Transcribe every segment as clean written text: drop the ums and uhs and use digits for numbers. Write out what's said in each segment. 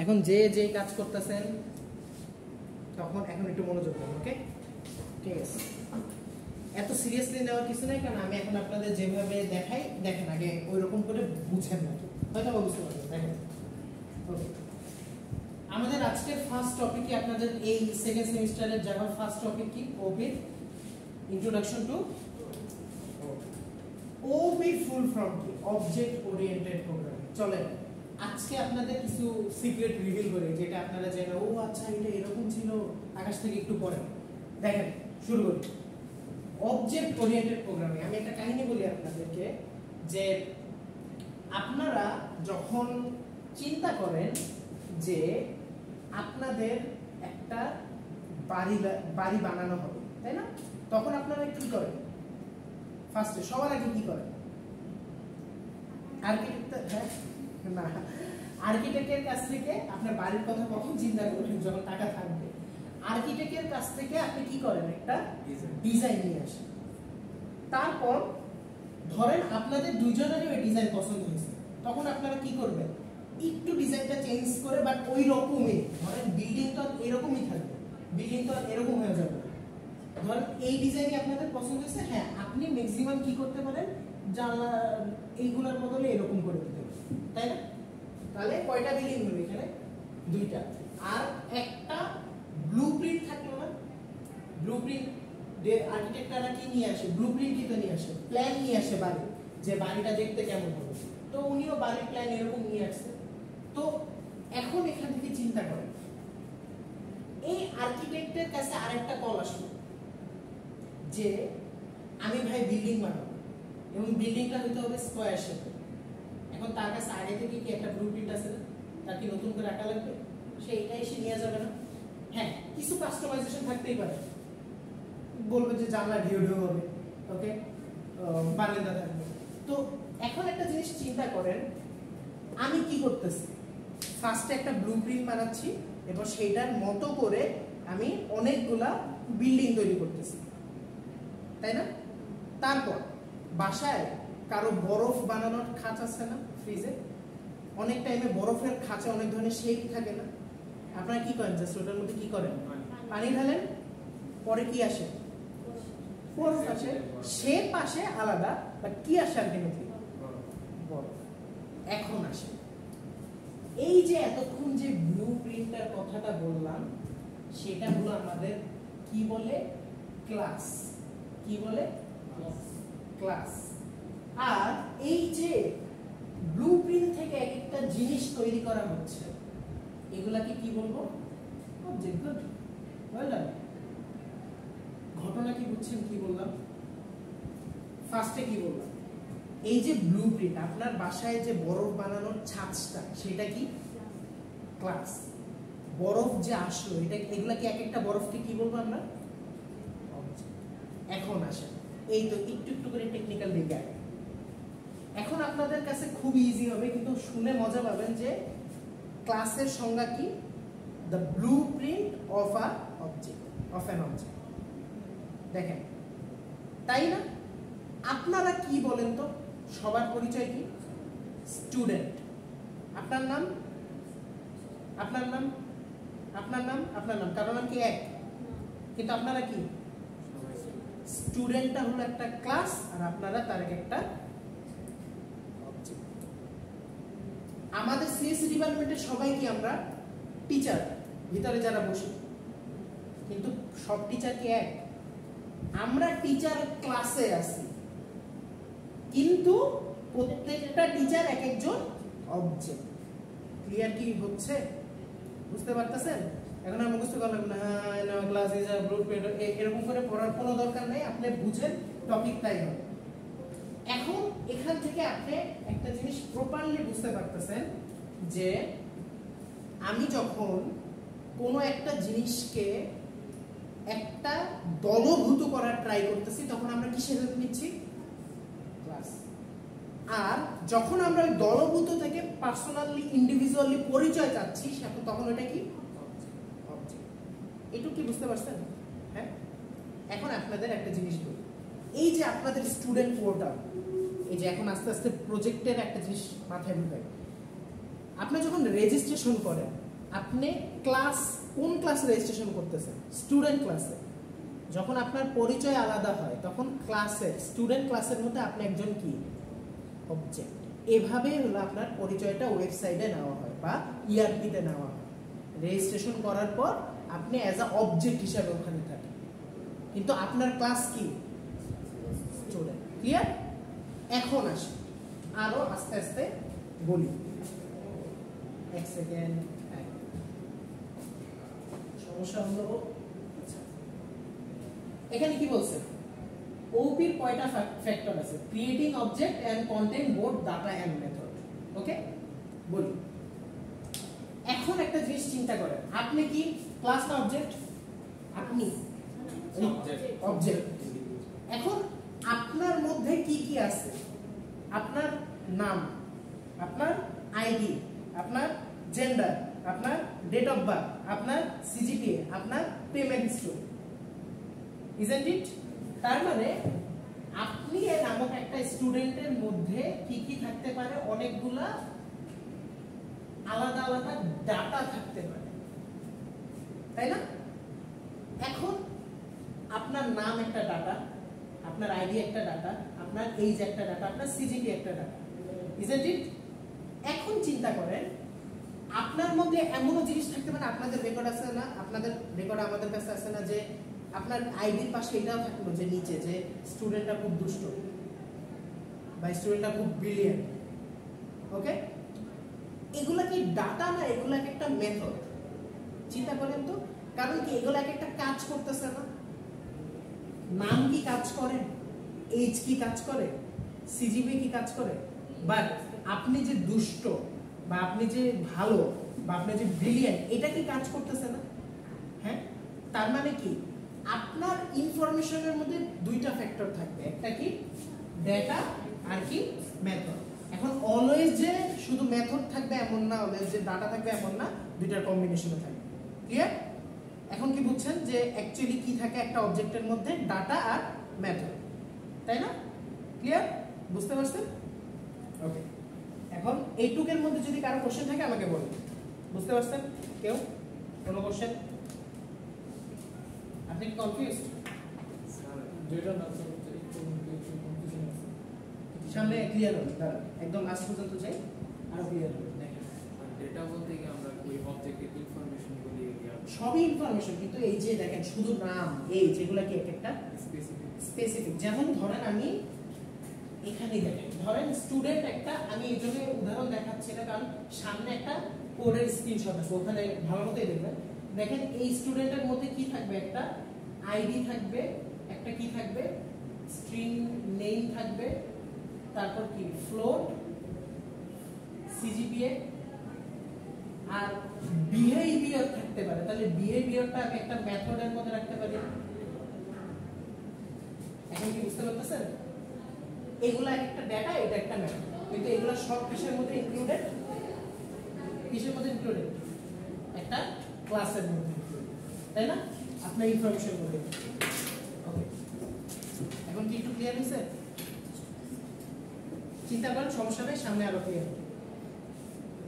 এখন যে যে কাজ করতেছেন তখন এখন একটু মনোযোগ দেন, ওকে? ঠিক আছে, এত সিরিয়াসলি নেওয়ার কিছু নাই, কারণ আমি এখন আপনাদের যেভাবে দেখাই দেখেন আগে ওই রকম করে বুঝেন না, হয়তো বুঝতে পারবেন। দেখেন, ওকে, আমাদের আজকের ফার্স্ট টপিক কি আপনাদের এই সেকেন্ড সেমিস্টারের জাভার ফার্স্ট টপিক কি? ওবির ইন্ট্রোডাকশন টু ওবির ফুল ফর্ম কি? Object oriented programming. চলেন আজকে আপনাদের কিছু সিক্রেট রিভিল করি, যেটা আপনারা জানেন ও আচ্ছা এটা এরকম ছিল, আকাশ থেকে একটু পড়েন। দেখেন শুরু করি। অবজেক্ট ওরিয়েন্টেড প্রোগ্রামিং, আমি একটা কাহিনী বলি আপনাদেরকে, যে আপনারা যখন চিন্তা করেন যে আপনাদের একটা বাড়ি বানানো হবে, তাই না? তখন আপনারা কি করেন? ফার্স্টে সবার আগে কি করেন? আর্কিটেক্টের কাছ থেকে আপনার বাড়ির কথা কখন চিন্তা করবেন? যখন টাকা থাকবে। আর্কিটেক্টের কাছ থেকে আপনি কি করেন? একটা ডিজাইন নিয়ে আসেন। তারপর ধরেন আপনাদের দুইজনেরই ওই ডিজাইন পছন্দ হয়েছে, তখন আপনারা কি করবেন? একটু ডিজাইনটা চেঞ্জ করে, বাট ওই রকমই, ধরেন বিল্ডিং তো এরকমই থাকবে, বিল্ডিং তো এরকম হয়ে যাবে। ধরেন এই ডিজাইনই আপনাদের পছন্দ হয়েছে, হ্যাঁ আপনি ম্যাক্সিমাম কি করতে পারেন? জানলা এইগুলোর বদলে এরকম করে দিতে পারেন, তাই না? তাহলে কয়টা বিল্ডিং হলো এখানে? দুইটা। আর একটা ব্লুপ্রিন্ট থাকলো না? ব্লুপ্রিন্ট আর্কিটেক্টরা কি নিয়ে আসে? ব্লুপ্রিন্টই তো নিয়ে আসে, প্ল্যান নিয়ে আসে বাড়ি, যে বাড়িটা দেখতে কেমন হবে। তো উনিও বাড়ির প্ল্যান এরকম নিয়ে আসছে। তো এখন এখান থেকে চিন্তা করেন, এই আর্কিটেক্টের কাছে আরেকটা কল আসলো যে আমি ভাই বিল্ডিং বানাবো এবং বিল্ডিংটা হতে হবে স্কয়ার শেপে। এখন তার কাছে আগে থেকে কি একটা ব্লুপ্রিন্ট আছে না? তার কি নতুন করে আঁকা লাগবে? সে এটা এসে নিয়ে যাবে না? হ্যাঁ, কিছু কাস্টমাইজেশন থাকতেই পারে, বলবে যে জানলা ঢেউ ঢেউ হবে, ওকে, বারান্দা থাকবে। তো এখন একটা জিনিস চিন্তা করেন, আমি কি করতেছি? ফার্স্টে একটা ব্লুপ্রিন্ট বানাচ্ছি এবং সেইটার মতো করে আমি অনেকগুলা বিল্ডিং তৈরি করতেছি, তাই না? তারপর বাসায় কারো বরফ বানানোর খাঁচ আছে না? ফ্রিজে অনেক টাইমে বরফের খাঁচে অনেক ধরনের শেপ থাকে না? আপনারা কি করেন? জাস্ট ওটার মধ্যে কি করেন? পানি ঢালেন, পরে কি আসে? বরফ আসে। শেপ আসে আলাদা, বাট কি আসে আলটিমেটলি? বরফ। এখন আসে এই যে এতক্ষণ যে ব্লুপ্রিন্টের কথাটা বললাম, সেটা হলো আমাদের কি বলে? ক্লাস। কি বলে? ক্লাস। আর এই যে ব্লুপ্রিন্ট থেকে এক একটা জিনিস তৈরি করা হচ্ছে, এগুলাকে কি বলবো? অবজেক্ট। Good, well done. ঘটনা কি বুঝছেন? কি বললাম? ফার্স্টে কি বললাম? এই যে ব্লুপ্রিন্ট, আপনার বাসায় যে বরফ বানানোর ছাঁচটা, সেটা কি? ক্লাস। বরফ যে আসলো, এটা এগুলা কি এক একটা বরফকে কি বলবো আমরা? অবজেক্ট। এখন আসেন, এই তো একটু একটু করে টেকনিক্যাল দিকে। এখন আপনাদের কাছে খুব ইজি হবে, কিন্তু শুনে মজা পাবেন যে ক্লাসের সংজ্ঞা কি? The blueprint of a object, of an object. দেখেন, তাই না? আপনারা কি বলেন তো? সবার পরিচয় কি? স্টুডেন্ট। আপনার নাম? আপনার নাম? আপনার নাম? আপনার নাম? কারো নাম কি এক? কিন্তু আপনারা কি? স্টুডেন্টটা হলো একটা ক্লাস, আর আপনারা তার একটা অবজেক্ট। আমাদের সিএসসি ডিপার্টমেন্টের সবাই কি আমরা টিচার, ভিতরে যারা বসে, কিন্তু সব টিচার কি এক? আমরা টিচার ক্লাসে আছি, কিন্তু প্রত্যেকটা টিচার এক একজন অবজেক্ট। ক্লিয়ার কি হচ্ছে? বুঝতে পারতেছেন? এখন আর মুখস্থ করা লাগবে না, ক্লাস ইজ আ ব্লুপ্রিন্ট, এরকম করে পড়ার কোনো দরকার নেই, আপনি বুঝেন টপিকটাই হবে। এখন এখান থেকে আপনি একটা জিনিস প্রপারলি বুঝতে পারতেছেন যে আমি যখন কোনো একটা জিনিসকে একটা দলভূত করার ট্রাই করতেছি, তখন আমরা কিসের হেল্প নিচ্ছি? ক্লাস। আর যখন আমরা ওই দলভূত থেকে পার্সোনালি ইন্ডিভিজুয়ালি পরিচয় চাচ্ছি, তখন ওটা কি? অবজেক্ট। এটুকু কি বুঝতে পারছেন? হ্যাঁ। এখন আপনাদের একটা জিনিস বলি, এই যে আপনাদের স্টুডেন্ট পোর্টাল, এই যে এখন আস্তে আস্তে প্রজেক্টের একটা জিনিস মাথায় ঢুকায়, আপনি যখন রেজিস্ট্রেশন করেন, আপনি কোন ক্লাসে রেজিস্ট্রেশন করতেছেন? স্টুডেন্ট ক্লাসে। যখন আপনার পরিচয় আলাদা হয় তখন স্টুডেন্ট ক্লাসের মধ্যে আপনি একজন কি অবজেক্ট। এভাবেই হলো আপনার পরিচয়টা ওয়েবসাইটে নেওয়া হয় বা ইআরপিতে নেওয়া হয়। রেজিস্ট্রেশন করার পর আপনি অ্যাজ আ অবজেক্ট হিসাবে ওখানে থাকেন, কিন্তু আপনার ক্লাস কি স্টুডেন্ট। ক্লিয়ার? এখন আসি আরো আস্তে আস্তে বলি। এক সেকেন্ড, সমস্যা হলো এখানে কি বলছে? ওপির কয়টা ফ্যাক্টর আছে? Creating object and content, both data and method. Okay, বলি। এখন একটা জিনিস চিন্তা করেন, আপনি কি ক্লাস না অবজেক্ট? আপনি অবজেক্ট। এখন আপনার মধ্যে কি কি আছে? আপনার নাম, আপনার আইডি, আপনার জেন্ডার, আপনার ডেট অফ বার্থ, আপনার সিজিপিএ, আপনার পেমেন্ট হিস্টরি। Isn't it? তার মানে আপনি নামক একটা স্টুডেন্টের মধ্যে কি কি থাকতে পারে? অনেকগুলা আলাদা আলাদা ডাটা থাকতে পারে, তাই না? এখন আপনার নাম একটা ডাটা, আপনার আইডি একটা ডাটা, আপনার এইজ একটা ডাটা, আপনার সিজিপি একটা ডাটা। Isn't it? এখন চিন্তা করেন, আপনার মধ্যে এমনও জিনিস থাকতে পারে, আপনাদের রেকর্ড আছে না, আপনাদের রেকর্ড আমাদের কাছে আছে না, যে আপনার আইডির পাশে এটাও থাকলো যে নিচে যে স্টুডেন্টটা খুব দুষ্ট বা স্টুডেন্টটা খুব ব্রিলিয়েন্ট। ওকে, এগুলা কি ডাটা না? এগুলা একটা মেথড। চিন্তা করেন তো, কারণ কি এগুলা একটা কাজ করতেছে না? নাম কি কাজ করে? এইজ কি কাজ করে? সিজিপি কি কাজ করে? বাট আপনি যে দুষ্ট বা আপনি যে ভালো বা আপনি যে ব্রিলিয়েন্ট, এটা কি কাজ করতেছে না? হ্যাঁ, তার মানে কি আপনার ইনফরমেশনের মধ্যে দুইটা ফ্যাক্টর থাকবে, একটা কি ডেটা আর কি মেথড। এখন অলওয়েজ যে শুধু মেথড থাকবে এমন না, অলওয়েজ যে ডাটা থাকবে এমন না, দুইটার কম্বিনেশনে থাকবে। ক্লিয়ার? এখন কি বুঝছেন যে অ্যাকচুয়ালি কি থাকে একটা অবজেক্টের মধ্যে? ডাটা আর মেথড, তাই না? ক্লিয়ার? বুঝতে পারছেন? ওকে, এখন এইটুকের মধ্যে যদি কারো কোশ্চেন থাকে আমাকে বলুন। বুঝতে পারছেন কেউ? কোনো কোশ্চেন? আপনি কি কনফিউজড? সামনে ক্লিয়ার হবে, দাঁড়ান একদম লাস্ট পর্যন্ত যাই, আরো ক্লিয়ার হবে। দেখেন, ডেটা বলতে কি আমরা ওই অবজেক্টের ইনফরমেশন বলি, সবই ইনফরমেশন, কিন্তু এই যে দেখেন শুধু নাম, এই যেগুলা কি একটা স্পেসিফিক। যেমন ধরেন আমি এখানেই দেখেন, ধরেন স্টুডেন্ট একটা, আমি এই জন্য উদাহরণ দেখাচ্ছি না কারণ সামনে একটা কোডের স্ক্রিনশট আছে, ওখানে ভালো মতোই দেখবেন। দেখেন এই স্টুডেন্টের মধ্যে কি থাকবে? একটা আইডি থাকবে, একটা কি থাকবে স্ট্রিং নেম থাকবে, তারপর কি ফ্লোট, সিজিপিএ আর বিহেভিয়ার থাকতে পারে। তাহলে বিহেভিয়ারটা আমি একটা মেথডের মধ্যে রাখতে পারি। এখন কি বুঝতে পারতেছেন? এগুলা একটা ডেটা, এটা একটা মেথড, কিন্তু এগুলা সব কিসের মধ্যে ইনক্লুডেড? কিসের মধ্যে ইনক্লুডেড? একটা ক্লাসের মধ্যে, তাই না? আপনার ইনফরমেশন মধ্যে। ওকে, এখন কি একটু ক্লিয়ার হয়েছে? চিন্তা করেন, সমস্যা নেই, সামনে আরো ক্লিয়ার।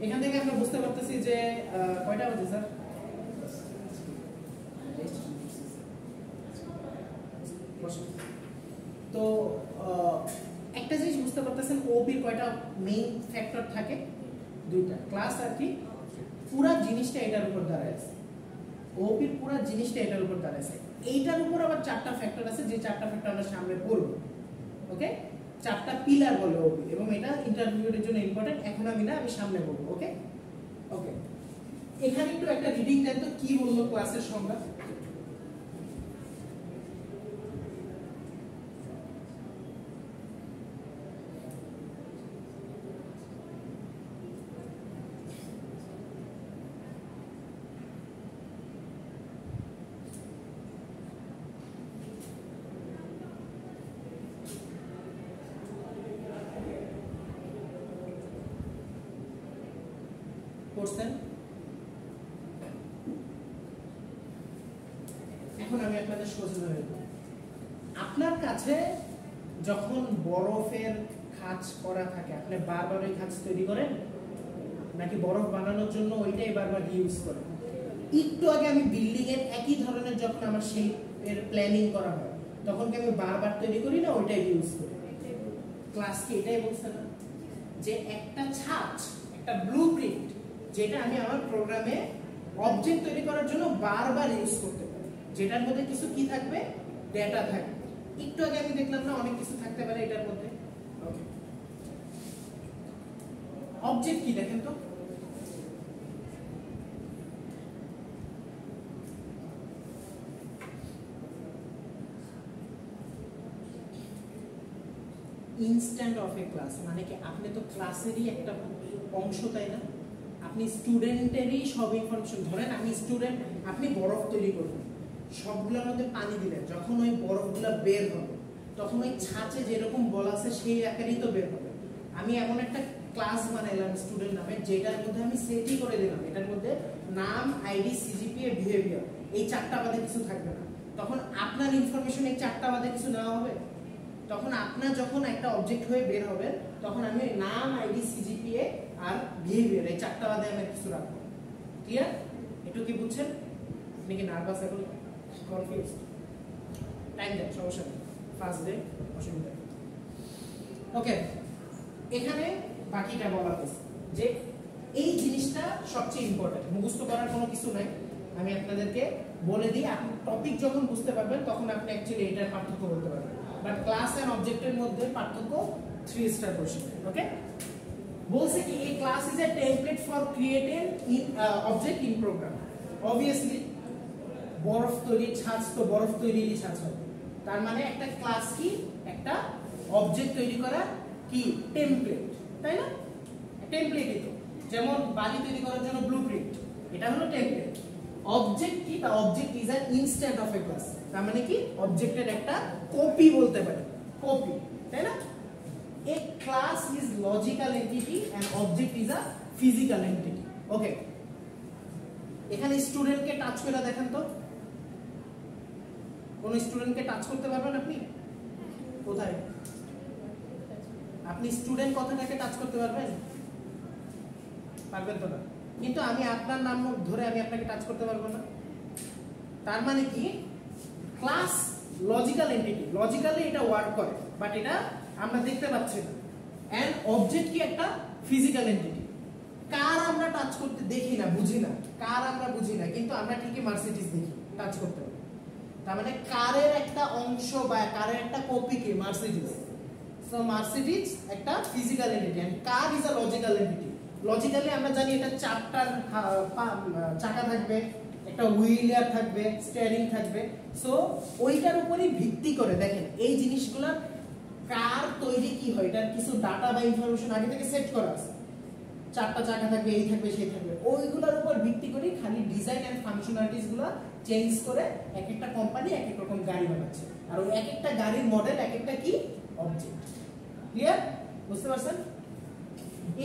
এখান থেকে আমরা বুঝতে পারতেছি যে কয়টা বাজে স্যার? তো একটা জিনিস বুঝতে পারতেছেন, ওপির কয়টা মেইন ফ্যাক্টর থাকে? দুইটা, ক্লাস আর কি পুরা জিনিসটা এটার উপর দাঁড়ায় আছে। ওপির পুরা জিনিসটা এটার উপর দাঁড়ায় আছে। এইটার উপর আবার চারটা ফ্যাক্টর আছে, যে চারটা ফ্যাক্টর আমরা সামনে পড়ব। ওকে, চারটা পিলার বলে ওপি, এবং এটা ইন্টারভিউয়ের জন্য ইম্পর্টেন্ট। এখন আমি না, আমি সামনে বলবো। ওকে ওকে, এখানে একটু একটা রিডিং দেন তো, কি বললো ক্লাসের সংজ্ঞা? করছেন? এখন আমি আপনাদের সোজা হয়ে যাব। আপনার কাছে যখন বরফের খাঁজ করা থাকে, আপনি বারবার ওই খাঁজ তৈরি করেন নাকি বরফ বানানোর জন্য ওইটাই বারবার ইউজ করে? একটু আগে আমি বিল্ডিং এর একই ধরনের যখন আমার শেপ এর প্ল্যানিং করা হয় তখন কি আমি বারবার তৈরি করি না ওইটাই ইউজ করি? ক্লাস কি এটাই বলছে না যে একটা ছাঁচ, একটা ব্লুপ্রিন্ট যেটা আমি আমার প্রোগ্রামে অবজেক্ট তৈরি করার জন্য বারবার ইউজ করতে পারি, যেটার মধ্যে কিছু কি থাকবে, ডেটা থাকবে। একটু আগে আমি দেখলাম না অনেক কিছু থাকতে পারে এটার মধ্যে। ওকে, অবজেক্ট কি দেখেন তো? ইনস্ট্যান্ট অফ এ ক্লাস মানে কি আপনি তো ক্লাসেরই একটা অংশ, তাই না? আপনি স্টুডেন্টেরই সব ইনফরমেশন, ধরেন আমি স্টুডেন্ট, আপনি বরফ তৈরি করবেন, সবগুলোর মধ্যে পানি দিলেন, যখন ওই বরফগুলো বের হবে তখন ওই ছাঁচে যেরকম বল আছে সেই আকারেই তো বের হবে। আমি এমন একটা ক্লাস বানাইলাম স্টুডেন্ট নামে যেটার মধ্যে আমি সেটই করে দিলাম, এটার মধ্যে নাম, আইডি, সিজিপিএ, বিহেভিয়ার, এই চারটা বাদে কিছু থাকবে না। তখন আপনার ইনফরমেশন এই চারটা বাদে কিছু নেওয়া হবে? তখন আপনার যখন একটা অবজেক্ট হয়ে বের হবে তখন আমি নাম, আইডি, সিজিপিএ আর বিহেভিয়ার এই চারটা বাদে আমি কিছু রাখবো। ক্লিয়ার? একটু কি বুঝছেন? আপনি কি নার্ভাস এখন, কনফিউজ? টাইম দেন, সমস্যা নেই, ফার্স্ট ডে, অসুবিধা নেই। ওকে, এখানে বাকিটা বলা হয়েছে যে এই জিনিসটা সবচেয়ে ইম্পর্টেন্ট, মুখস্থ করার কোনো কিছু নাই। আমি আপনাদেরকে বলে দিই, আপনি টপিক যখন বুঝতে পারবেন তখন আপনি অ্যাকচুয়ালি এটার পার্থক্য বলতে পারবেন। বাট ক্লাস এন্ড অবজেক্টের মধ্যে পার্থক্য 3 স্টার কোশ্চেন। ওকে, বলছে কি এই class is a template for creating object in program. Obviously বরফ তৈরি ছাঁচ তো বরফ তৈরিরই ছাঁচ হবে, তার মানে একটা ক্লাস কি একটা অবজেক্ট তৈরি করা কি টেমপ্লেট, তাই না? টেমপ্লেটই তো, যেমন বালি তৈরি করার জন্য ব্লুপ্রিন্ট, এটা হলো টেমপ্লেট। অবজেক্ট কি? The object is an instant of a class, তার মানে কি অবজেক্টের একটা কপি বলতে পারে, কপি, তাই না? A class is logical entity and object is a physical entity. Okay, এখানে স্টুডেন্টকে টাচ করে দেখেন তো, কোন স্টুডেন্টকে টাচ করতে পারবেন আপনি? কোথায়? আপনি স্টুডেন্ট কথাটাকে টাচ করতে পারবেন? পারবেন তো না। কিন্তু আমি আপনার নাম ধরে আমি আপনাকে টাচ করতে পারবো না। তার মানে কি ক্লাস লজিক্যাল এন্টিটি, লজিক্যালি এটা ওয়ার্ক করে, বাট এটা আমরা দেখতে পাচ্ছি না। এন্ড অবজেক্ট কি একটা ফিজিক্যাল এন্টিটি। কার আমরা টাচ করতে দেখি না, বুঝি না, কার আমরা বুঝি না, কিন্তু আমরা ঠিকই মার্সিডিজ দেখি, টাচ করতে পারি। তার মানে কারের একটা অংশ বা কারের একটা কপি কি মার্সিডিজ। সো মার্সিডিজ একটা physical entity and car is a logical entity. Logically আমরা জানি এটা চারটার চাকা থাকবে, একটা হুইল থাকবে, স্টিয়ারিং থাকবে। সো ওইটার উপরই ভিত্তি করে দেখেন এই জিনিসগুলো কার তৈরি কি হয়, এটার কিছু ডাটা বা ইনফরমেশন আগে থেকে সেট করা আছে। চারটা চাকা থাকবে, এই থাকবে, সেই থাকবে, ওইগুলোর উপর ভিত্তি করে খালি ডিজাইন এন্ড ফাংশনালিটিস গুলো চেঞ্জ করে এক একটা কোম্পানি এক এক রকম গাড়ি বানাচ্ছে, আর ওই এক একটা গাড়ির মডেল এক একটা কি অবজেক্ট। ক্লিয়ার? বুঝতে পারছেন?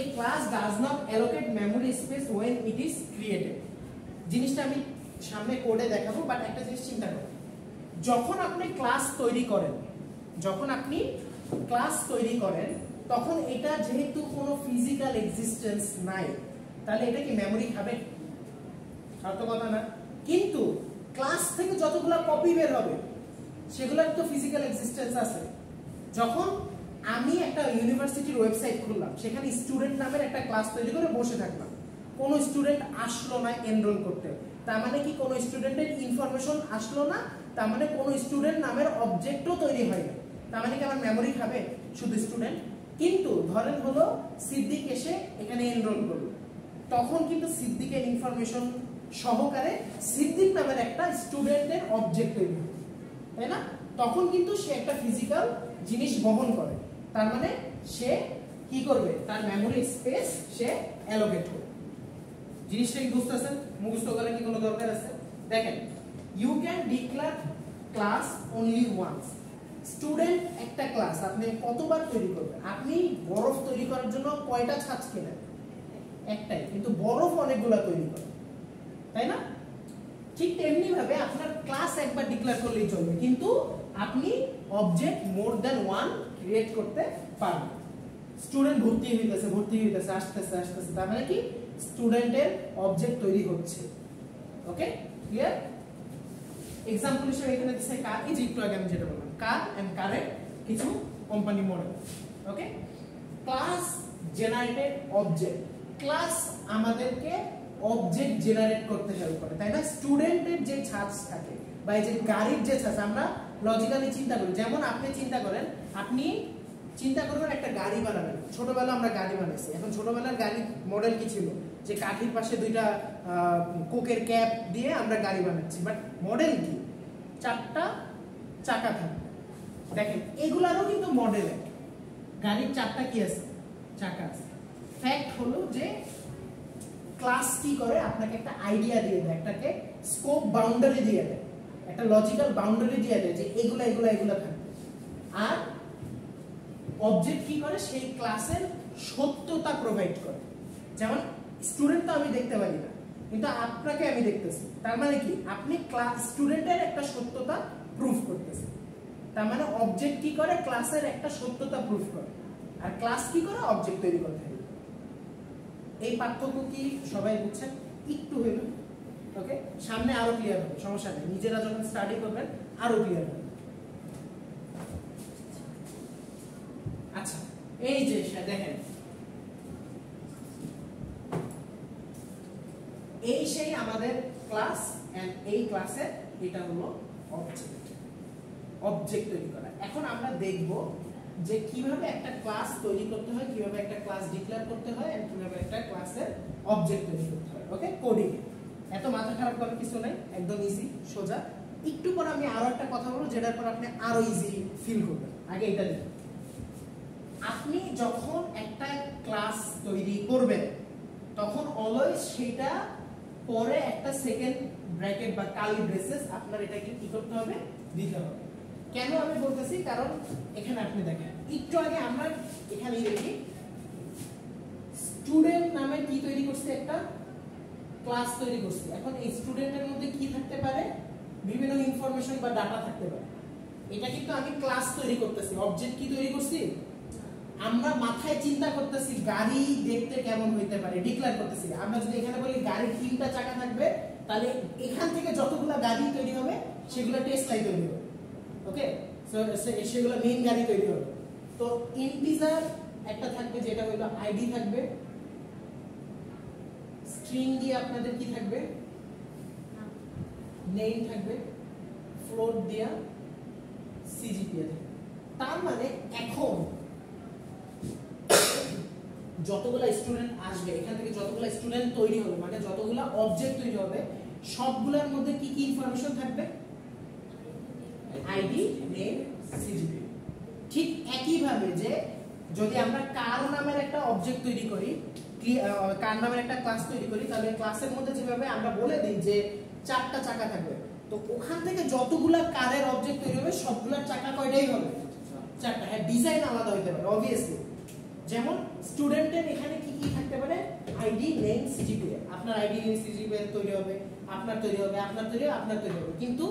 A class does not allocate memory space when it is created. জিনিসটা আমি সামনে কোডে দেখাবো, বাট একটা জিনিস চিন্তা করুন, যখন আপনি ক্লাস তৈরি করেন, যখন আপনি ক্লাস তৈরি করেন তখন এটা যেহেতু কোনো ফিজিক্যাল এক্সিস্টেন্স নাই, তাহলে এটা কি মেমরি খাবে? আর তো কথা না। কিন্তু ক্লাস থেকে যতগুলো কপি বের হবে সেগুলোর তো ফিজিক্যাল এক্সিস্টেন্স আছে। যখন আমি একটা ইউনিভার্সিটির ওয়েবসাইট খুললাম, সেখানে স্টুডেন্ট নামের একটা ক্লাস তৈরি করে বসে থাকলাম, কোনো স্টুডেন্ট আসলো না এনরোল করতে, তার মানে কি কোনো স্টুডেন্টের ইনফরমেশন আসলো না, তার মানে কোনো স্টুডেন্ট নামের অবজেক্টও তৈরি হয় না, তার মানে কি আমার মেমরি খাবে শুধু স্টুডেন্ট? কিন্তু ধরেন হলো সিদ্দিক এসে এখানে এনরোল করলো, তখন কিন্তু সিদ্দিকের ইনফরমেশন সহকারে সিদ্দিক নামের একটা স্টুডেন্টের অবজেক্ট তৈরি হবে, তাই না? তখন কিন্তু সে একটা ফিজিক্যাল জিনিস বহন করে, তার মানে সে কি করবে, তার মেমরি স্পেস সে অ্যালোকেট করবে। জিনিসটা কি বুঝতেছেন? মুখস্থ করার কি কোনো দরকার আছে? দেখেন, you can declare class only once. Student একটা ক্লাস আপনি কতবার তৈরি করবেন? আপনি বরফ তৈরি করার জন্য কয়টা ছাঁচ কেনেন? একটাই, কিন্তু বরফ অনেকগুলো তৈরি করেন, তাই না? ঠিক তেমনি ভাবে আপনার ক্লাস একবার ডিক্লেয়ার করলেই চলবে, কিন্তু আপনি object more than one create করতে পারবেন। স্টুডেন্ট ভর্তি হইতেছে আসতেছে, তার মানে কি স্টুডেন্টের অবজেক্ট তৈরি হচ্ছে। ওকে, ক্লিয়ার? এক্সাম্পল হিসেবে এখানে দিচ্ছে কার, এই যে একটু আগে আমি যেটা বললাম, কার এন্ড কারের কিছু কোম্পানি মডেল। ওকে, ক্লাস জেনারেটেড অবজেক্ট, ক্লাস আমাদেরকে অবজেক্ট জেনারেট করতে হেল্প করে, তাই না? স্টুডেন্টের যে ছাঁচ থাকে বা এই যে গাড়ির যে ছাঁচ, আমরা লজিক্যালি চিন্তা করি, যেমন আপনি চিন্তা করেন, আপনি চিন্তা করবেন একটা গাড়ি বানাবেন। ছোটবেলা আমরা গাড়ি বানাইছি, এখন ছোটবেলার গাড়ির মডেল কি ছিল? যে কাঠির পাশে দুইটা কোকের ক্যাপ দিয়ে আমরা গাড়ি বানাচ্ছি, বাট মডেল কি? 4টা চাকা থাকে। দেখেন এগুলারও কিন্তু মডেল, গাড়ির 4টা কি আছে? চাকা আছে। ফ্যাক্ট হলো যে ক্লাস কি করে, আপনাকে একটা আইডিয়া দিয়ে দেয়, একটাকে স্কোপ বাউন্ডারি দিয়ে দেয়, একটা লজিক্যাল বাউন্ডারি দিয়ে দেয় যে এগুলা এগুলা এগুলা থাকবে। আর অবজেক্ট কি করে, সেই ক্লাসের সত্যতা প্রোভাইড করে। যেমন স্টুডেন্ট তো আমি দেখতে পারি না, কিন্তু আপনাকে আমি দেখতেছি, তার মানে কি আপনি ক্লাস স্টুডেন্টের একটা সত্যতা প্রুফ করতেছেন। তার মানে অবজেক্ট কি করে, ক্লাসের একটা সত্যতা প্রুফ করে, আর ক্লাস কি করে, অবজেক্ট তৈরি করতে হবে। এই পার্থক্য কি সবাই বুঝছেন? একটু হইল। ওকে, সামনে আরো ক্লিয়ার হবে, সমস্যা নেই, নিজেরা যখন স্টাডি করবেন আরো ক্লিয়ার হবে। আচ্ছা, এই যে দেখেন, এই সেই আমাদের ক্লাস, এন্ড এই ক্লাসের এটা হলো অবজেক্ট। অবজেক্ট তৈরি করা। এখন আমরা দেখব যে কিভাবে একটা ক্লাস তৈরি করতে হয়, কিভাবে একটা ক্লাস ডিক্লেয়ার করতে হয়, এন্ড কিভাবে একটা ক্লাসের অবজেক্ট তৈরি করতে হয়। ওকে, কোডিং এত মাথা খারাপ করার কিছু নাই, একদম ইজি সোজা। একটু পর আমি আরো একটা কথা বলবো যেটার পর আপনি আরো ইজি ফিল করবেন। আগে এটা দেখুন, আপনি যখন একটা ক্লাস তৈরি করবেন তখন অলওয়েজ সেটা পরে একটা সেকেন্ড ব্র্যাকেট বা কার্লি ব্রেসেস আপনার এটাকে কি করতে হবে, দিতে হবে। কেন আমি বলতেছি, কারণ এখানে আপনি দেখেন, একটু আগে আমরা এখানে দেখি স্টুডেন্ট নামে কি তৈরি করছি, একটা ক্লাস তৈরি করছি। এখন এই স্টুডেন্টের মধ্যে কি থাকতে পারে, বিভিন্ন ইনফরমেশন বা ডাটা থাকতে পারে। এটা কিন্তু আমি ক্লাস তৈরি করতেছি, অবজেক্ট কি তৈরি করছি, আমরা মাথায় চিন্তা করতেছি গাড়ি দেখতে কেমন হইতে পারে, ডিক্লেয়ার করতেছি। আমরা যদি এখানে বলি গাড়ির 3টা চাকা থাকবে, তাহলে এখান থেকে যতগুলো গাড়ি তৈরি হবে সেগুলো টেস্ট লাইন তৈরি হবে। ওকে, সো সেগুলো মেইন গাড়ি তৈরি হবে। তো ইন্টিজার একটা থাকবে যেটা হলো আইডি থাকবে, স্ট্রিং দিয়ে আপনাদের কি থাকবে, নেম থাকবে, ফ্লোট দিয়া সিজিপিএ থাকবে। তার মানে এখন যতগুলা স্টুডেন্ট আসবে, এখান থেকে যতগুলা স্টুডেন্ট তৈরি হবে, মানে যতগুলা অবজেক্ট তৈরি হবে, সবগুলোর মধ্যে কি কি ইনফরমেশন থাকবে, আইডি, নেম, সিজিপি। ঠিক একই ভাবে যে যদি আমরা কার নামের একটা অবজেক্ট তৈরি করি, কার নামের একটা ক্লাস তৈরি করি, তাহলে ক্লাসের মধ্যে যেভাবে আমরা বলে দিই যে 4টা চাকা থাকবে, তো ওখান থেকে যতগুলা কারের অবজেক্ট তৈরি হবে সবগুলার চাকা কয়টাই হবে, 4টা। হ্যাঁ, ডিজাইন আলাদা হইতে পারে অবভিয়াসলি। যেমন স্টুডেন্টের এখানে কি কি থাকতে পারে, আইডি, নেম, সিজিপিএ। আপনার আইডি, নেম, সিজিপিএ তৈরি হবে, আপনার তৈরি হবে, আপনার তৈরি হবে, আপনার তৈরি হবে। কিন্তু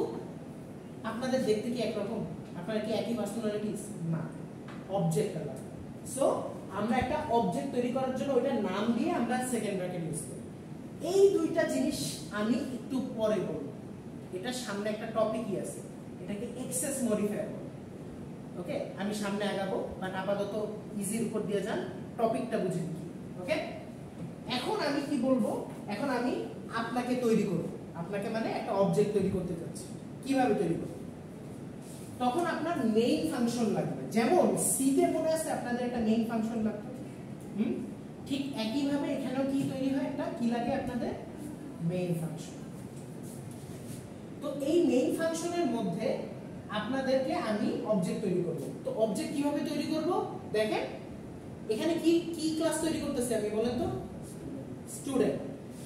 আপনাদের দেখতে কি একরকম? আপনারা কি একই পার্সোনালিটিস? না, অবজেক্ট আলাদা। সো আমরা একটা অবজেক্ট তৈরি করার জন্য ওইটার নাম দিয়ে আমরা সেকেন্ড ব্র্যাকেট ইউজ করি। এই দুইটা জিনিস আমি একটু পরে বলবো, এটা সামনে একটা টপিকই আছে, এটাকে এক্সেস মডিফায়ার বলে। ওকে, আমি সামনে আগাবো, বাট আপাতত ইজির উপর দিয়ে যান, টপিকটা বুঝে কি। ওকে, এখন আমি কি বলবো, এখন আমি আপনাকে তৈরি করব, আপনাকে মানে একটা অবজেক্ট তৈরি করতে যাচ্ছি। কিভাবে তৈরি করব? তখন আপনার মেইন ফাংশন লাগবে। যেমন সি তে মনে আছে আপনাদের একটা মেইন ফাংশন লাগবে, ঠিক একই ভাবে এখানেও কি তৈরি হয়, একটা কি লাগে আপনাদের, মেইন ফাংশন। তো এই মেইন ফাংশনের মধ্যে আপনাদেরকে আমি অবজেক্ট তৈরি করব। তো অবজেক্ট কিভাবে তৈরি করব, দেখেন এখানে কি কি ক্লাস তৈরি করতেছি আমি, বলেন তো, স্টুডেন্ট।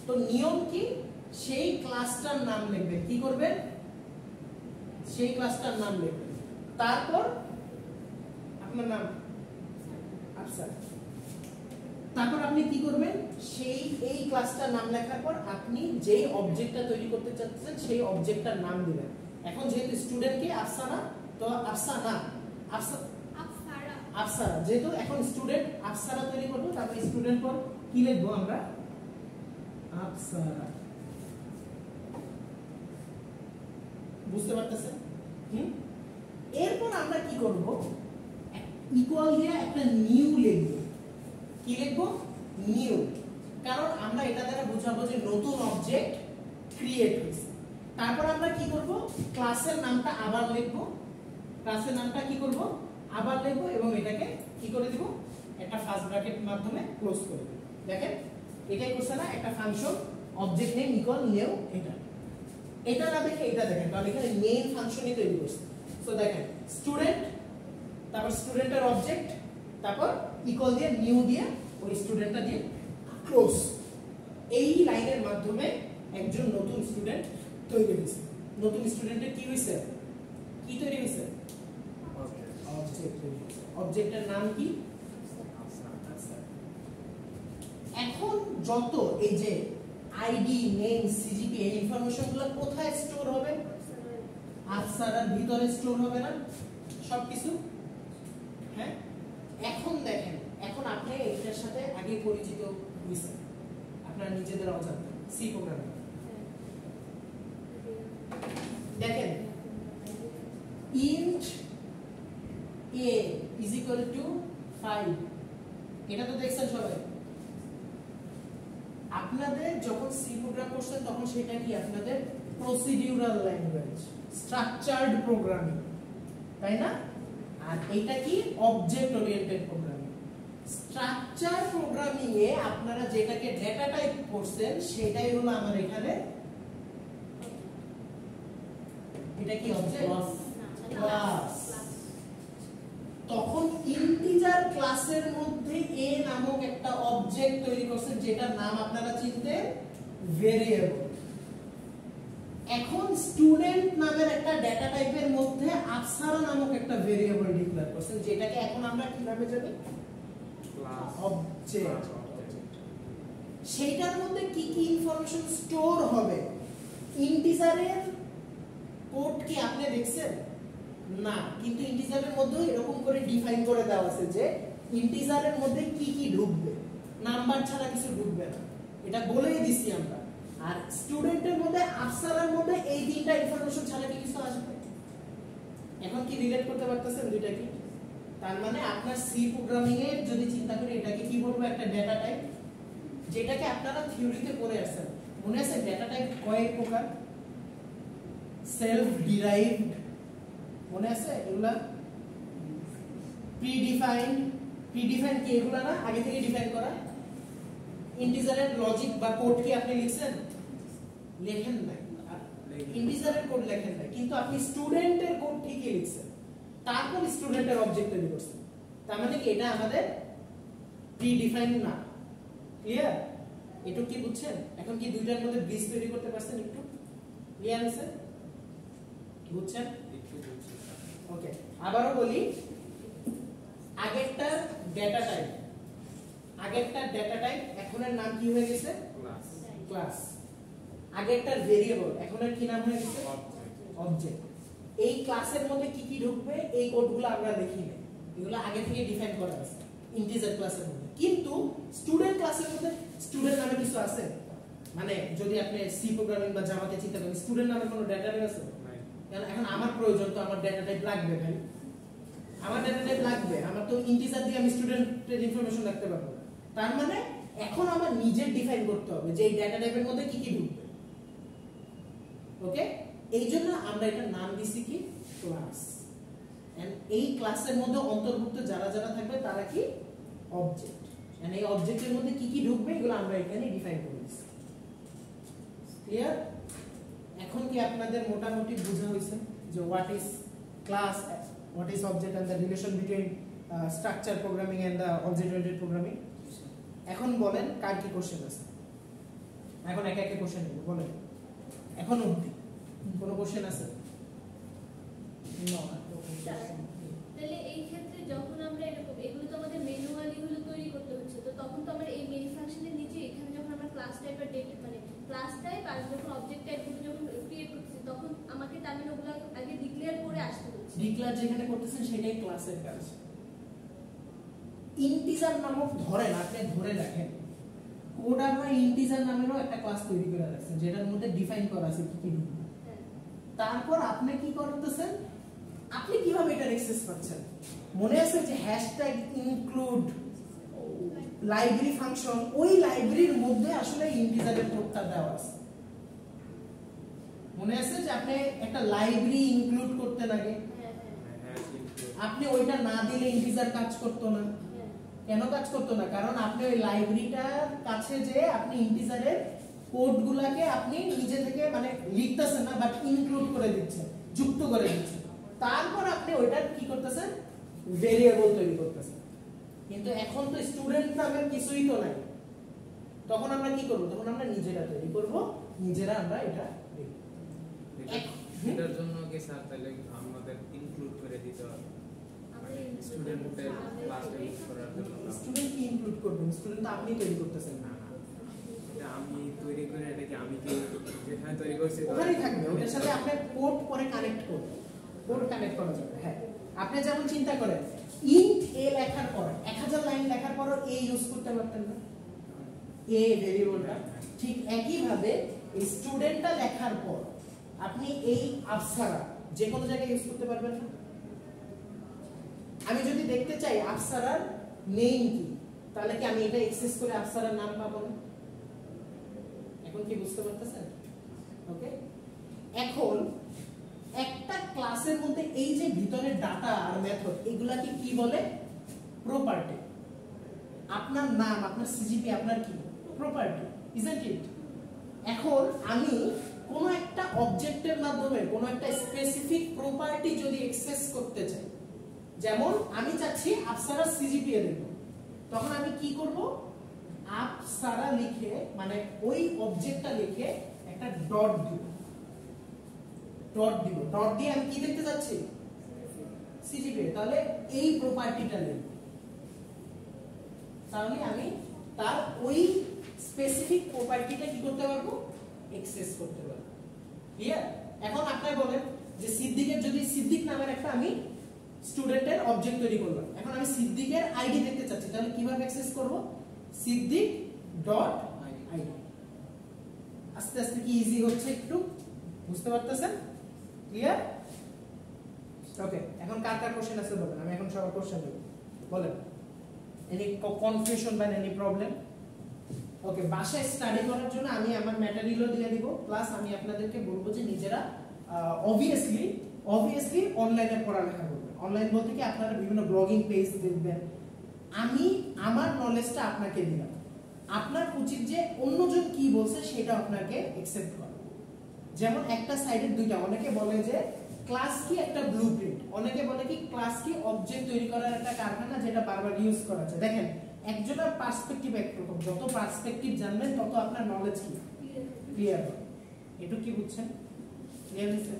তো নিয়ম কি, সেই ক্লাসটার নাম লিখবেন, কি করবেন, সেই ক্লাসটার নাম লিখবেন, তারপর আপনার নাম, আচ্ছা, তারপর আপনি কি করবেন, সেই এই ক্লাসটার নাম লেখার পর আপনি যেই অবজেক্টটা তৈরি করতে চাচ্ছেন সেই অবজেক্টটার নাম দিবেন। এখন যেহেতু স্টুডেন্ট কি আফসানা, তো আফসানা, আফসারা, যেহেতু এখন স্টুডেন্ট আফসারা তৈরি করবো, তারপর স্টুডেন্ট পর কি লিখবো আমরা, আপসারা। বুঝতে পারতেছেন? এরপর আমরা কি করব, ইকুয়াল দিয়ে একটা নিউ লিখব। কি লিখব? নিউ। কারণ আমরা এটা দ্বারা বুঝাবো যে নতুন অবজেক্ট ক্রিয়েট হয়েছে। তারপর আমরা কি করব, ক্লাসের নামটা আবার লিখব। ক্লাসের নামটা কি করব, আবার লিখব এবং এটাকে কি করে দিব, একটা ফার্স্ট ব্র্যাকেট মাধ্যমে ক্লোজ করে দেব। দেখেন এটাই করছে না, একটা function object name equal new. এটা না দেখে এটা দেখেন, কারণ এখানে মেইন ফাংশনই তৈরি করছে। সো দেখেন স্টুডেন্ট, তারপর স্টুডেন্টের অবজেক্ট, তারপর ইকুয়াল দিয়ে নিউ দিয়ে ওই স্টুডেন্টটা দিয়ে ক্লোজ। এই লাইনের মাধ্যমে একজন নতুন স্টুডেন্ট তৈরি হয়েছে। নতুন স্টুডেন্টের কি হয়েছে, কি তৈরি হয়েছে, অবজেক্ট তৈরি হয়েছে। অবজেক্টের নাম কি? এখন যত এই যে আইডি, নেম, সিজিপি এই ইনফরমেশনগুলো কোথায় স্টোর হবে? আপসারার ভিতরে স্টোর হবে না সবকিছু? হ্যাঁ। এখন দেখেন, এখন আপনি এটার সাথে আগে পরিচিত হয়েছেন আপনারা নিজেদের অজান্তে। সি প্রোগ্রামিং দেখেন, int a is equal to 5, এটা তো দেখছেন সবাই। আপনাদের যখন সি প্রোগ্রাম করছেন তখন সেটা কি আপনাদের প্রসিডিউরাল ল্যাঙ্গুয়েজ, স্ট্রাকচারড প্রোগ্রামিং, তাই না? আর এটা কি object oriented programming. Structure programming এ আপনারা যেটাকে ডেটা টাইপ করছেন সেটাই হলো আমার এখানে, এটা কি অবজেক্ট ক্লাস। তখন ইন্টিজার ক্লাসের মধ্যে a নামক একটা অবজেক্ট তৈরি করছেন যেটার নাম আপনারা চিনতেন ভেরিয়েবল। এখন স্টুডেন্ট নামের একটা ডেটা টাইপের মধ্যে আপসারা নামক একটা ভেরিয়েবল ডিক্লেয়ার করছেন যেটাকে এখন আমরা কি নামে জানি, ক্লাস অবজেক্ট। সেইটার মধ্যে কি কি ইনফরমেশন স্টোর হবে? ইন্টিজারের কোড কি আপনি দেখছেন? না, কিন্তু ইন্টিজারের মধ্যে এরকম করে ডিফাইন করে দেওয়া আছে যে ইন্টিজারের মধ্যে কি কি ঢুকবে, নাম্বার ছাড়া কিছু ঢুকবে না, এটা বলেই দিছি আমরা। আর স্টুডেন্টের মধ্যে, আপসারার মধ্যে এই তিনটা ইনফরমেশন ছাড়া কি কিছু আসবে? এখন কি রিলেট করতে পারতেছেন দুইটা কি? তার মানে আপনার সি প্রোগ্রামিং এর যদি চিন্তা করি এটাকে কি বলবো, একটা ডেটা টাইপ, যেটাকে আপনারা থিওরিতে পড়ে আসছেন। মনে আছে ডেটা টাইপ কয়েক প্রকার? সেলফ ডিরাইভড, মনে আছে এগুলা? প্রিডিফাইন্ড, প্রিডিফাইন্ড কি এগুলা না আগে থেকে ডিফাইন করা? ইন্টিজারের লজিক বা কোড কি আপনি লিখছেন? লেখেন নাই। ইন্টিজারের কোড লেখেন নাই, কিন্তু আপনি স্টুডেন্টের কোড ঠিকই লিখছেন, তারপর স্টুডেন্টের অবজেক্ট তৈরি করছেন। তার মানে কি এটা আমাদের প্রিডিফাইন্ড না। ক্লিয়ার? একটু কি বুঝছেন? এখন কি দুইটার মধ্যে ব্রিজ তৈরি করতে পারছেন? একটু ক্লিয়ার হয়েছে? বুঝছেন? ওকে, আবারও বলি, আগেরটার ডেটা টাইপ, আগেরটার ডেটা টাইপ এখনের নাম কি হয়ে গেছে? ক্লাস। ক্লাস। আগেরটার ভেরিয়েবল এখনের কি নাম হয়ে গেছে? অবজেক্ট। এই ক্লাসের মধ্যে কি কি ঢুকবে এই কোডগুলো আমরা লিখি না, এগুলো আগে থেকে ডিফাইন করা আছে ইন্টিজার ক্লাসের মধ্যে। কিন্তু স্টুডেন্ট ক্লাসের মধ্যে স্টুডেন্ট নামে কিছু আছে? মানে যদি আপনি সি প্রোগ্রামিং বা জাভাতে চিন্তা করেন, স্টুডেন্ট নামে কোনো ডেটা টাইপ আছে? এখন আমার প্রয়োজন তো, আমার ডেটা টাইপ লাগবে ভাই, আমার ডেটা টাইপ লাগবে, আমার তো ইন্টিজার দিয়ে আমি স্টুডেন্টের ইনফরমেশন রাখতে পারবো। তার মানে এখন আমার নিজের ডিফাইন করতে হবে যে এই ডেটা টাইপের মধ্যে কি কি ঢুকবে। ওকে, এই জন্য আমরা এটার নাম দিছি কি? ক্লাস। এন্ড এই ক্লাসের মধ্যে অন্তর্ভুক্ত যারা যারা থাকবে তারা কি? অবজেক্ট। এন্ড এই অবজেক্টের মধ্যে কি কি ঢুকবে এগুলো আমরা এখানে ডিফাইন করে দিছি। ক্লিয়ার? এখন কি আপনাদের মোটামুটি বোঝা হয়েছে যে what is class, what is object and the relation between structure programming and the object oriented programming? এখন বলেন কার কি কোশ্চেন আছে? এখন একে একে কোশ্চেন নেব, বলেন। এখন অবধি কোনো কোশ্চেন আছে? তাহলে এই ক্ষেত্রে যখন আমরা এরকম এগুলো তো আমাদের ম্যানুয়ালি হলো তৈরি করতে হচ্ছে, তো তখন তো আমরা এই মেইন ফাংশনের নিচে এখানে যখন আমরা ক্লাস টাইপ আর ডেটা মানে ক্লাস টাইপ আর যখন অবজেক্ট টাইপগুলো যখন ক্রিয়েট করতেছি তখন আমাকে তার মানে ওগুলো আগে ডিক্লেয়ার করে আসতে হচ্ছে। ডিক্লেয়ার যেখানে করতেছেন সেটাই ক্লাসের কাজ। ইন্টিজার নামক ধরেন, আপনি ধরে রাখেন কোড আমরা ইন্টিজার নামেরও একটা ক্লাস তৈরি করে রাখছেন যেটার মধ্যে ডিফাইন করা আছে কি কি দিবেন। তারপর আপনি কি করতেছেন, আপনি কিভাবে এটা অ্যাক্সেস পাচ্ছেন? মনে আছে যে হ্যাশট্যাগ ইনক্লুড লাইব্রেরি ফাংশন, ওই লাইব্রেরির মধ্যে আসলে ইন্টিজারের কোডটা দেওয়া আছে। মনে আছে যে আপনি একটা লাইব্রেরি ইনক্লুড করতে লাগে, আপনি ওইটা না দিলে ইন্টিজার কাজ করতো না। কেন কাজ করতো না? কারণ আপনি ওই লাইব্রেরিটার কাছে যে আপনি ইন্টিজারের কোডগুলোকে আপনি নিজে থেকে মানে লিখতেছেন না, বাট ইনক্লুড করে দিচ্ছেন, যুক্ত করে দিচ্ছেন। তারপর আপনি ওইটার কি করতেছেন, ভেরিয়েবল তৈরি করতেছেন। কিন্তু এখন তো স্টুডেন্ট নামের কিছুই তো নাই, তখন আমরা কি করব? তখন আমরা নিজেরা তৈরি করব, নিজেরা আমরা এটা লিখব। এটার জন্য কি স্যার তাহলে আমাদের ইনক্লুড করে দিতে হবে স্টুডেন্টের ক্লাসে ইউজ করার জন্য? স্টুডেন্ট কি ইনক্লুড করবেন? স্টুডেন্ট তো আপনি তৈরি করতেছেন না। এটা আমি তৈরি করে এটাকে আমি কি যেখানে তৈরি করছি ওখানেই থাকবে, ওটার সাথে আপনি কোড পরে কানেক্ট করবেন, কোড কানেক্ট করা যাবে। হ্যাঁ, আপনি যেমন চিন্তা করেন ইন্ট এ লেখার পর 1000 লাইন লেখার পর এ ইউজ করতে পারতেন না, এ ভেরিয়েবলটা। ঠিক একই ভাবে এই স্টুডেন্টটা লেখার পর আপনি এই আফসারা যে কোনো জায়গায় ইউজ করতে পারবেন না। আমি যদি দেখতে চাই আফসারার নেম কি, তাহলে কি আমি এটা অ্যাক্সেস করে আফসারার নাম পাবো না? এখন কি বুঝতে পারতেছেন? ওকে, এখন একটা ক্লাসের মধ্যে এই যে ভিতরে ডাটা আর মেথড, এগুলাকে কি বলে? প্রপার্টি। আপনার নাম, আপনার সিজিপি, আপনার কি প্রপার্টি, ইজন্ট ইট? এখন আমি কোনো একটা অবজেক্টের মাধ্যমে কোনো একটা স্পেসিফিক প্রপার্টি যদি অ্যাক্সেস করতে চাই, যেমন আমি চাচ্ছি আফসারা সিজিপি এ দেব, তখন আমি কি করব? আফসারা লিখে মানে ওই অবজেক্টটা লিখে একটা ডট দিব, ডট দিয়ে আমি কি দেখতে যাচ্ছি? সিজিপি। তাহলে এই প্রপার্টিটা লিখব, তাহলে আমি তার ওই স্পেসিফিক প্রপার্টিটা কি করতে পারবো? অ্যাক্সেস করতে পারবো। ক্লিয়ার? এখন আপনি বলেন যে সিদ্দিকের, যদি সিদ্দিক নামের একটা আমি স্টুডেন্টের অবজেক্ট তৈরি করলাম, এখন আমি সিদ্দিকের আইডি দেখতে চাচ্ছি, তাহলে কিভাবে অ্যাক্সেস করব? Siddique dot ID. আস্তে আস্তে কি ইজি হচ্ছে, একটু বুঝতে পারতেছেন? ক্লিয়ার? ওকে, এখন কার কার কোশ্চেন আছে বলেন, আমি এখন সবার কোশ্চেন দেব, বলেন। এনি কনফিউশন বা এনি প্রবলেম? ওকে, বাসায় স্টাডি করার জন্য আমি আমার ম্যাটেরিয়ালও দিয়ে দিব, প্লাস আমি আপনাদেরকে বলবো যে নিজেরা অবভিয়াসলি অনলাইনে পড়ালেখা করবেন। অনলাইন বলতে কি আপনারা বিভিন্ন ব্লগিং পেজ দেখবেন, আমি আমার নলেজটা আপনাকে দিলাম, আপনার উচিত যে অন্যজন কি বলছে সেটা আপনাকে অ্যাকসেপ্ট করা। যেমন একটা সাইডের দুইটা, অনেকে বলে যে ক্লাস কি একটা ব্লুপ্রিন্ট, অনেকে বলে কি ক্লাস কি অবজেক্ট তৈরি করার একটা কারখানা যেটা বারবার ইউজ করা যায়। দেখেন, একজনের পার্সপেক্টিভ একরকম, যত পার্সপেক্টিভ জানবেন তত আপনার নলেজ কি ক্লিয়ার হবে। এটুকু কি বুঝছেন? ক্লিয়ার হয়েছে?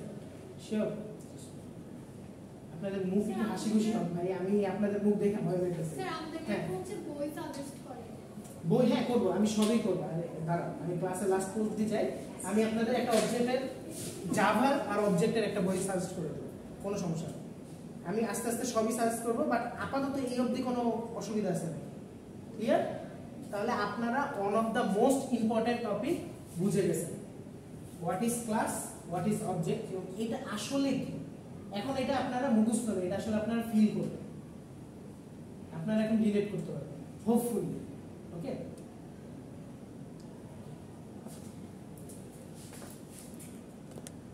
শিওর? আপনাদের মুখ একটু হাসি খুশি হবে ভাই, আমি আপনাদের মুখ দেখে ভয় পেয়েছি। স্যার আমাদেরকে হচ্ছে বই সাজেস্ট করেন। বই হ্যাঁ করবো, আমি সবই করবো। দাঁড়ান, আমি ক্লাসে লাস্ট পোস্ট দিতে চাই, আমি আপনাদের একটা অবজেক্টের জাভা আর অবজেক্টের একটা বই সাজেস্ট করে দেবো, কোনো সমস্যা নেই। আমি আস্তে আস্তে সবই সাজেস্ট করবো, বাট আপাতত এই অবধি কোনো অসুবিধা আছে না। ক্লিয়ার? তাহলে আপনারা one of the most important topic বুঝে গেছেন, what is class, what is object, এবং এটা আসলে কি। এখন এটা আপনারা মুখস্থ হবে, এটা আসলে আপনারা ফিল করবেন, আপনারা এখন রিলেট করতে পারবেন হোপফুলি। ওকে।